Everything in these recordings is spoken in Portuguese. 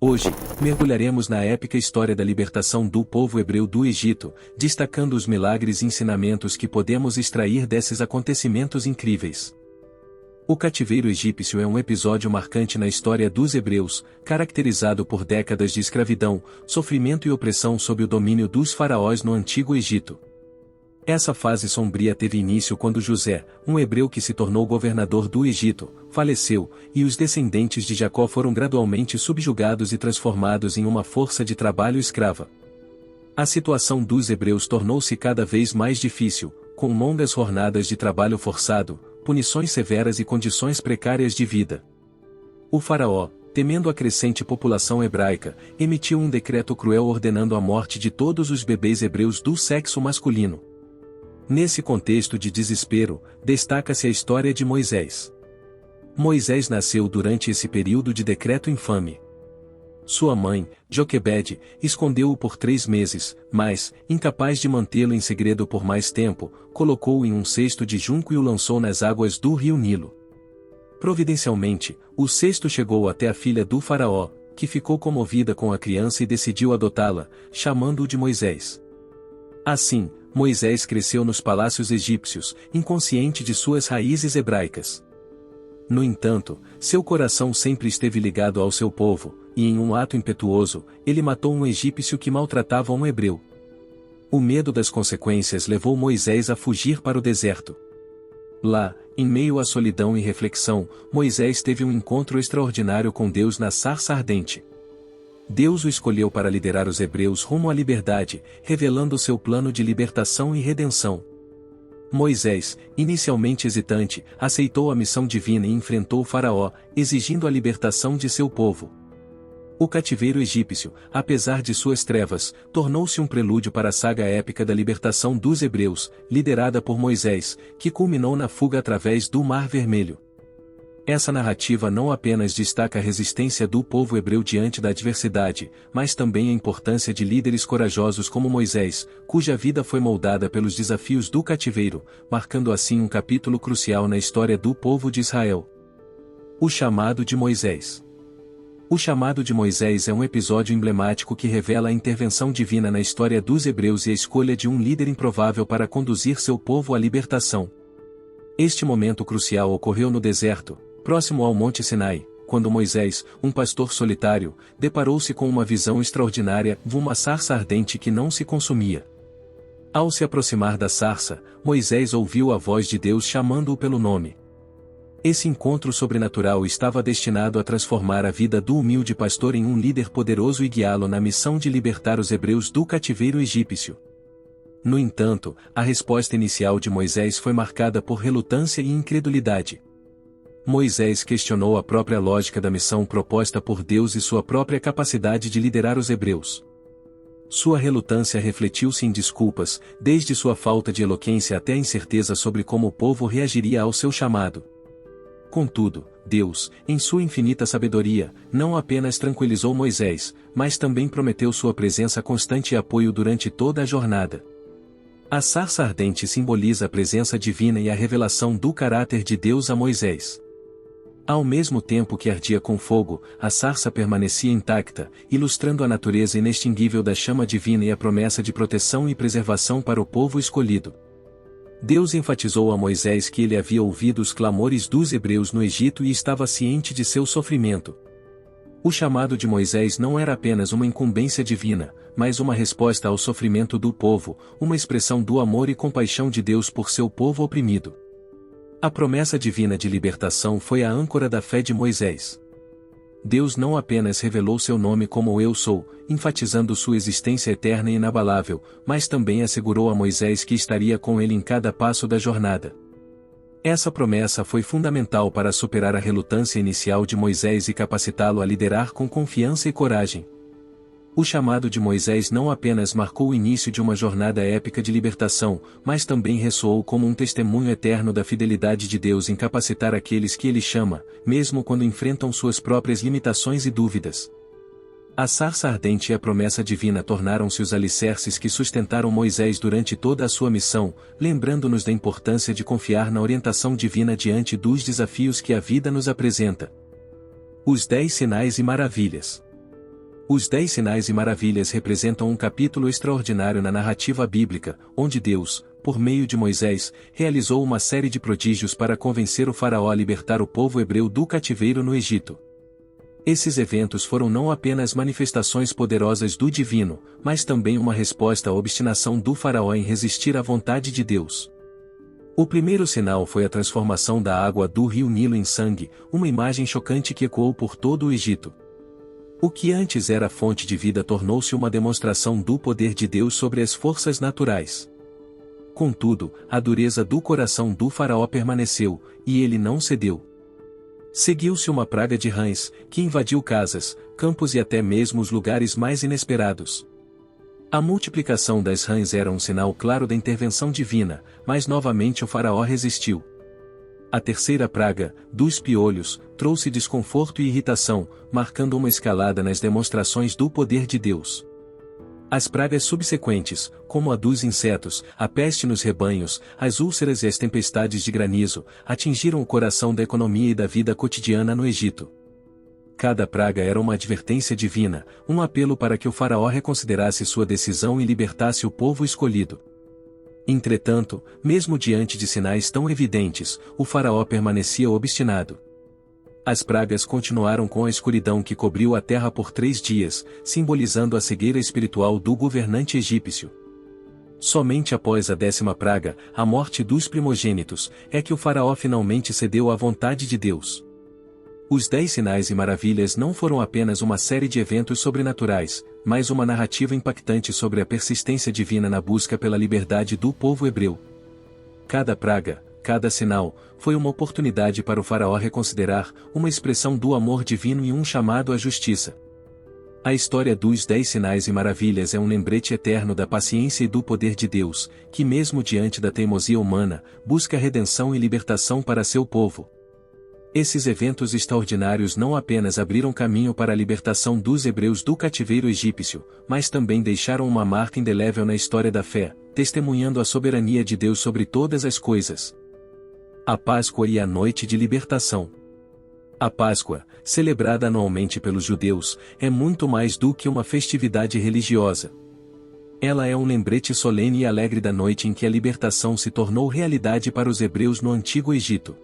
Hoje, mergulharemos na épica história da libertação do povo hebreu do Egito, destacando os milagres e ensinamentos que podemos extrair desses acontecimentos incríveis. O cativeiro egípcio é um episódio marcante na história dos hebreus, caracterizado por décadas de escravidão, sofrimento e opressão sob o domínio dos faraós no Antigo Egito. Essa fase sombria teve início quando José, um hebreu que se tornou governador do Egito, faleceu, e os descendentes de Jacó foram gradualmente subjugados e transformados em uma força de trabalho escrava. A situação dos hebreus tornou-se cada vez mais difícil, com longas jornadas de trabalho forçado, punições severas e condições precárias de vida. O faraó, temendo a crescente população hebraica, emitiu um decreto cruel ordenando a morte de todos os bebês hebreus do sexo masculino. Nesse contexto de desespero, destaca-se a história de Moisés. Moisés nasceu durante esse período de decreto infame. Sua mãe, Joquebede, escondeu-o por 3 meses, mas, incapaz de mantê-lo em segredo por mais tempo, colocou-o em um cesto de junco e o lançou nas águas do rio Nilo. Providencialmente, o cesto chegou até a filha do faraó, que ficou comovida com a criança e decidiu adotá-la, chamando-o de Moisés. Assim, Moisés cresceu nos palácios egípcios, inconsciente de suas raízes hebraicas. No entanto, seu coração sempre esteve ligado ao seu povo, e em um ato impetuoso, ele matou um egípcio que maltratava um hebreu. O medo das consequências levou Moisés a fugir para o deserto. Lá, em meio à solidão e reflexão, Moisés teve um encontro extraordinário com Deus na sarça ardente. Deus o escolheu para liderar os hebreus rumo à liberdade, revelando seu plano de libertação e redenção. Moisés, inicialmente hesitante, aceitou a missão divina e enfrentou o faraó, exigindo a libertação de seu povo. O cativeiro egípcio, apesar de suas trevas, tornou-se um prelúdio para a saga épica da libertação dos hebreus, liderada por Moisés, que culminou na fuga através do Mar Vermelho. Essa narrativa não apenas destaca a resistência do povo hebreu diante da adversidade, mas também a importância de líderes corajosos como Moisés, cuja vida foi moldada pelos desafios do cativeiro, marcando assim um capítulo crucial na história do povo de Israel. O chamado de Moisés. O chamado de Moisés é um episódio emblemático que revela a intervenção divina na história dos hebreus e a escolha de um líder improvável para conduzir seu povo à libertação. Este momento crucial ocorreu no deserto, próximo ao Monte Sinai, quando Moisés, um pastor solitário, deparou-se com uma visão extraordinária, uma sarça ardente que não se consumia. Ao se aproximar da sarça, Moisés ouviu a voz de Deus chamando-o pelo nome. Esse encontro sobrenatural estava destinado a transformar a vida do humilde pastor em um líder poderoso e guiá-lo na missão de libertar os hebreus do cativeiro egípcio. No entanto, a resposta inicial de Moisés foi marcada por relutância e incredulidade. Moisés questionou a própria lógica da missão proposta por Deus e sua própria capacidade de liderar os hebreus. Sua relutância refletiu-se em desculpas, desde sua falta de eloquência até a incerteza sobre como o povo reagiria ao seu chamado. Contudo, Deus, em sua infinita sabedoria, não apenas tranquilizou Moisés, mas também prometeu sua presença constante e apoio durante toda a jornada. A sarça ardente simboliza a presença divina e a revelação do caráter de Deus a Moisés. Ao mesmo tempo que ardia com fogo, a sarça permanecia intacta, ilustrando a natureza inextinguível da chama divina e a promessa de proteção e preservação para o povo escolhido. Deus enfatizou a Moisés que ele havia ouvido os clamores dos hebreus no Egito e estava ciente de seu sofrimento. O chamado de Moisés não era apenas uma incumbência divina, mas uma resposta ao sofrimento do povo, uma expressão do amor e compaixão de Deus por seu povo oprimido. A promessa divina de libertação foi a âncora da fé de Moisés. Deus não apenas revelou seu nome como Eu Sou, enfatizando sua existência eterna e inabalável, mas também assegurou a Moisés que estaria com ele em cada passo da jornada. Essa promessa foi fundamental para superar a relutância inicial de Moisés e capacitá-lo a liderar com confiança e coragem. O chamado de Moisés não apenas marcou o início de uma jornada épica de libertação, mas também ressoou como um testemunho eterno da fidelidade de Deus em capacitar aqueles que Ele chama, mesmo quando enfrentam suas próprias limitações e dúvidas. A sarça ardente e a promessa divina tornaram-se os alicerces que sustentaram Moisés durante toda a sua missão, lembrando-nos da importância de confiar na orientação divina diante dos desafios que a vida nos apresenta. Os 10 sinais e maravilhas. Os 10 sinais e maravilhas representam um capítulo extraordinário na narrativa bíblica, onde Deus, por meio de Moisés, realizou uma série de prodígios para convencer o faraó a libertar o povo hebreu do cativeiro no Egito. Esses eventos foram não apenas manifestações poderosas do divino, mas também uma resposta à obstinação do faraó em resistir à vontade de Deus. O primeiro sinal foi a transformação da água do rio Nilo em sangue, uma imagem chocante que ecoou por todo o Egito. O que antes era fonte de vida tornou-se uma demonstração do poder de Deus sobre as forças naturais. Contudo, a dureza do coração do faraó permaneceu, e ele não cedeu. Seguiu-se uma praga de rãs, que invadiu casas, campos e até mesmo os lugares mais inesperados. A multiplicação das rãs era um sinal claro da intervenção divina, mas novamente o faraó resistiu. A terceira praga, dos piolhos, trouxe desconforto e irritação, marcando uma escalada nas demonstrações do poder de Deus. As pragas subsequentes, como a dos insetos, a peste nos rebanhos, as úlceras e as tempestades de granizo, atingiram o coração da economia e da vida cotidiana no Egito. Cada praga era uma advertência divina, um apelo para que o faraó reconsiderasse sua decisão e libertasse o povo escolhido. Entretanto, mesmo diante de sinais tão evidentes, o faraó permanecia obstinado. As pragas continuaram com a escuridão que cobriu a terra por 3 dias, simbolizando a cegueira espiritual do governante egípcio. Somente após a 10ª praga, a morte dos primogênitos, é que o faraó finalmente cedeu à vontade de Deus. Os 10 sinais e maravilhas não foram apenas uma série de eventos sobrenaturais, mas uma narrativa impactante sobre a persistência divina na busca pela liberdade do povo hebreu. Cada praga, cada sinal, foi uma oportunidade para o faraó reconsiderar, uma expressão do amor divino e um chamado à justiça. A história dos 10 sinais e maravilhas é um lembrete eterno da paciência e do poder de Deus, que mesmo diante da teimosia humana, busca redenção e libertação para seu povo. Esses eventos extraordinários não apenas abriram caminho para a libertação dos hebreus do cativeiro egípcio, mas também deixaram uma marca indelével na história da fé, testemunhando a soberania de Deus sobre todas as coisas. A Páscoa e a Noite de Libertação. A Páscoa, celebrada anualmente pelos judeus, é muito mais do que uma festividade religiosa. Ela é um lembrete solene e alegre da noite em que a libertação se tornou realidade para os hebreus no Antigo Egito.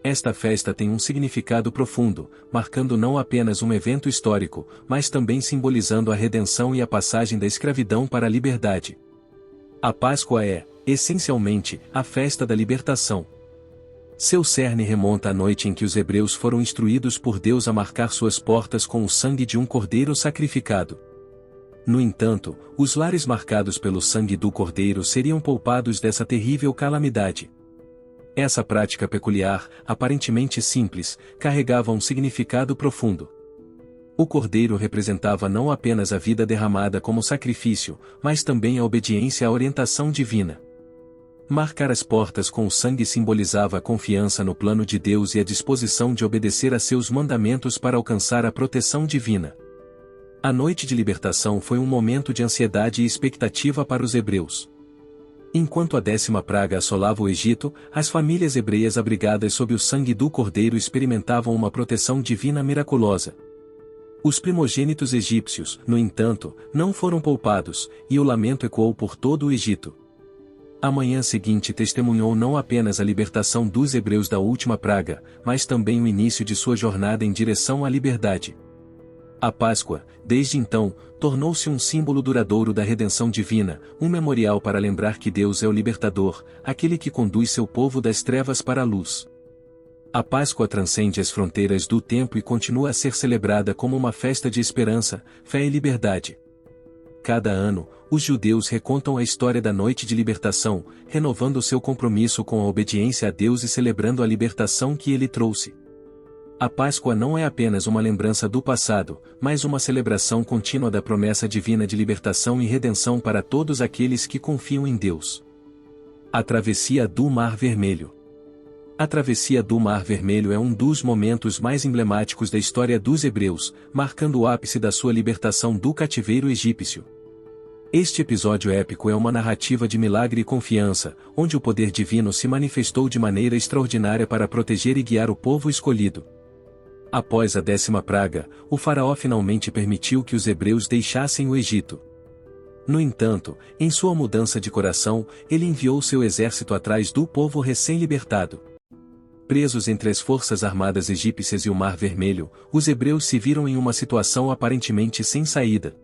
Esta festa tem um significado profundo, marcando não apenas um evento histórico, mas também simbolizando a redenção e a passagem da escravidão para a liberdade. A Páscoa é, essencialmente, a festa da libertação. Seu cerne remonta à noite em que os hebreus foram instruídos por Deus a marcar suas portas com o sangue de um cordeiro sacrificado. No entanto, os lares marcados pelo sangue do cordeiro seriam poupados dessa terrível calamidade. Essa prática peculiar, aparentemente simples, carregava um significado profundo. O cordeiro representava não apenas a vida derramada como sacrifício, mas também a obediência à orientação divina. Marcar as portas com o sangue simbolizava a confiança no plano de Deus e a disposição de obedecer a seus mandamentos para alcançar a proteção divina. A noite de libertação foi um momento de ansiedade e expectativa para os hebreus. Enquanto a 10ª praga assolava o Egito, as famílias hebreias abrigadas sob o sangue do cordeiro experimentavam uma proteção divina miraculosa. Os primogênitos egípcios, no entanto, não foram poupados, e o lamento ecoou por todo o Egito. A manhã seguinte testemunhou não apenas a libertação dos hebreus da última praga, mas também o início de sua jornada em direção à liberdade. A Páscoa, desde então, tornou-se um símbolo duradouro da redenção divina, um memorial para lembrar que Deus é o libertador, aquele que conduz seu povo das trevas para a luz. A Páscoa transcende as fronteiras do tempo e continua a ser celebrada como uma festa de esperança, fé e liberdade. Cada ano, os judeus recontam a história da noite de libertação, renovando seu compromisso com a obediência a Deus e celebrando a libertação que ele trouxe. A Páscoa não é apenas uma lembrança do passado, mas uma celebração contínua da promessa divina de libertação e redenção para todos aqueles que confiam em Deus. A travessia do Mar Vermelho. A travessia do Mar Vermelho é um dos momentos mais emblemáticos da história dos hebreus, marcando o ápice da sua libertação do cativeiro egípcio. Este episódio épico é uma narrativa de milagre e confiança, onde o poder divino se manifestou de maneira extraordinária para proteger e guiar o povo escolhido. Após a 10ª praga, o faraó finalmente permitiu que os hebreus deixassem o Egito. No entanto, em sua mudança de coração, ele enviou seu exército atrás do povo recém-libertado. Presos entre as forças armadas egípcias e o Mar Vermelho, os hebreus se viram em uma situação aparentemente sem saída.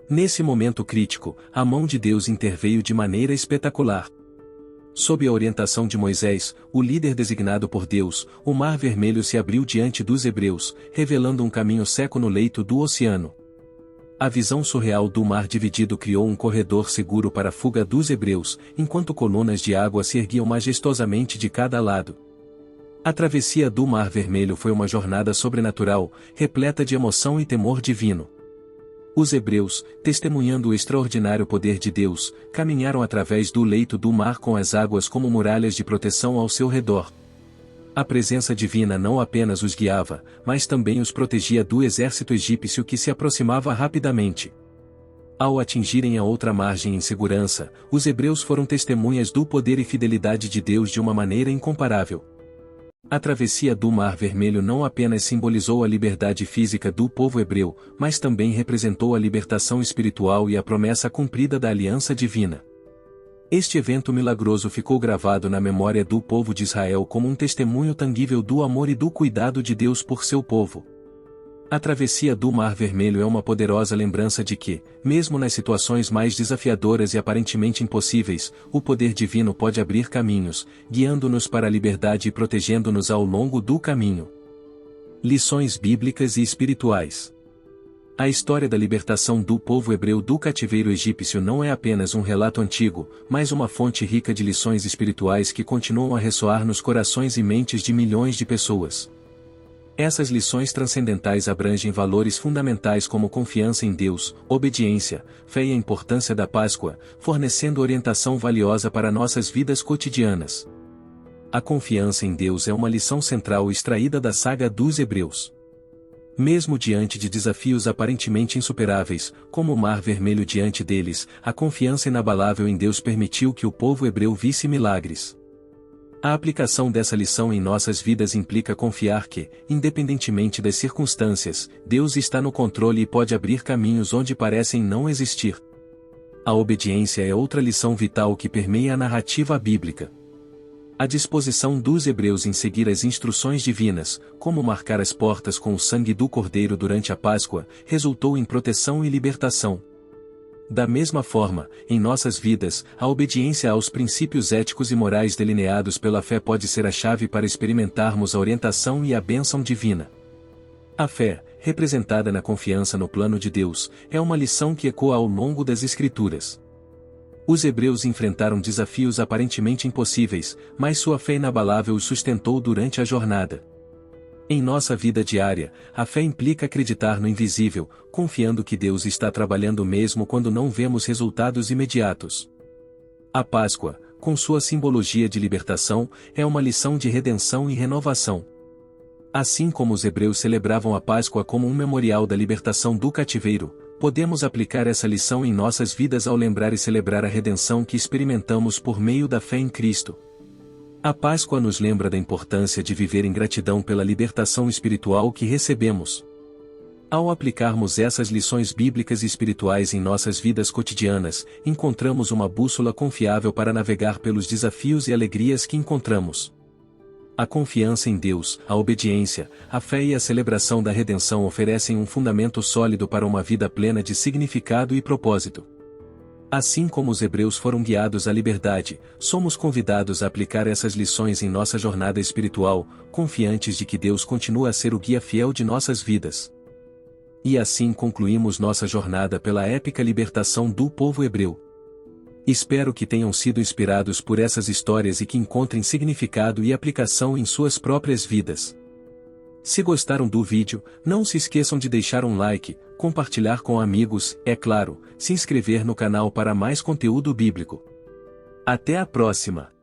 Nesse momento crítico, a mão de Deus interveio de maneira espetacular. Sob a orientação de Moisés, o líder designado por Deus, o Mar Vermelho se abriu diante dos hebreus, revelando um caminho seco no leito do oceano. A visão surreal do mar dividido criou um corredor seguro para a fuga dos hebreus, enquanto colunas de água se erguiam majestosamente de cada lado. A travessia do Mar Vermelho foi uma jornada sobrenatural, repleta de emoção e temor divino. Os hebreus, testemunhando o extraordinário poder de Deus, caminharam através do leito do mar com as águas como muralhas de proteção ao seu redor. A presença divina não apenas os guiava, mas também os protegia do exército egípcio que se aproximava rapidamente. Ao atingirem a outra margem em segurança, os hebreus foram testemunhas do poder e fidelidade de Deus de uma maneira incomparável. A travessia do Mar Vermelho não apenas simbolizou a liberdade física do povo hebreu, mas também representou a libertação espiritual e a promessa cumprida da aliança divina. Este evento milagroso ficou gravado na memória do povo de Israel como um testemunho tangível do amor e do cuidado de Deus por seu povo. A travessia do Mar Vermelho é uma poderosa lembrança de que, mesmo nas situações mais desafiadoras e aparentemente impossíveis, o poder divino pode abrir caminhos, guiando-nos para a liberdade e protegendo-nos ao longo do caminho. Lições bíblicas e espirituais. A história da libertação do povo hebreu do cativeiro egípcio não é apenas um relato antigo, mas uma fonte rica de lições espirituais que continuam a ressoar nos corações e mentes de milhões de pessoas. Essas lições transcendentais abrangem valores fundamentais como confiança em Deus, obediência, fé e a importância da Páscoa, fornecendo orientação valiosa para nossas vidas cotidianas. A confiança em Deus é uma lição central extraída da saga dos Hebreus. Mesmo diante de desafios aparentemente insuperáveis, como o Mar Vermelho diante deles, a confiança inabalável em Deus permitiu que o povo hebreu visse milagres. A aplicação dessa lição em nossas vidas implica confiar que, independentemente das circunstâncias, Deus está no controle e pode abrir caminhos onde parecem não existir. A obediência é outra lição vital que permeia a narrativa bíblica. A disposição dos hebreus em seguir as instruções divinas, como marcar as portas com o sangue do Cordeiro durante a Páscoa, resultou em proteção e libertação. Da mesma forma, em nossas vidas, a obediência aos princípios éticos e morais delineados pela fé pode ser a chave para experimentarmos a orientação e a bênção divina. A fé, representada na confiança no plano de Deus, é uma lição que ecoa ao longo das Escrituras. Os hebreus enfrentaram desafios aparentemente impossíveis, mas sua fé inabalável os sustentou durante a jornada. Em nossa vida diária, a fé implica acreditar no invisível, confiando que Deus está trabalhando mesmo quando não vemos resultados imediatos. A Páscoa, com sua simbologia de libertação, é uma lição de redenção e renovação. Assim como os hebreus celebravam a Páscoa como um memorial da libertação do cativeiro, podemos aplicar essa lição em nossas vidas ao lembrar e celebrar a redenção que experimentamos por meio da fé em Cristo. A Páscoa nos lembra da importância de viver em gratidão pela libertação espiritual que recebemos. Ao aplicarmos essas lições bíblicas e espirituais em nossas vidas cotidianas, encontramos uma bússola confiável para navegar pelos desafios e alegrias que encontramos. A confiança em Deus, a obediência, a fé e a celebração da redenção oferecem um fundamento sólido para uma vida plena de significado e propósito. Assim como os hebreus foram guiados à liberdade, somos convidados a aplicar essas lições em nossa jornada espiritual, confiantes de que Deus continua a ser o guia fiel de nossas vidas. E assim concluímos nossa jornada pela épica libertação do povo hebreu. Espero que tenham sido inspirados por essas histórias e que encontrem significado e aplicação em suas próprias vidas. Se gostaram do vídeo, não se esqueçam de deixar um like, compartilhar com amigos, é claro, se inscrever no canal para mais conteúdo bíblico. Até a próxima!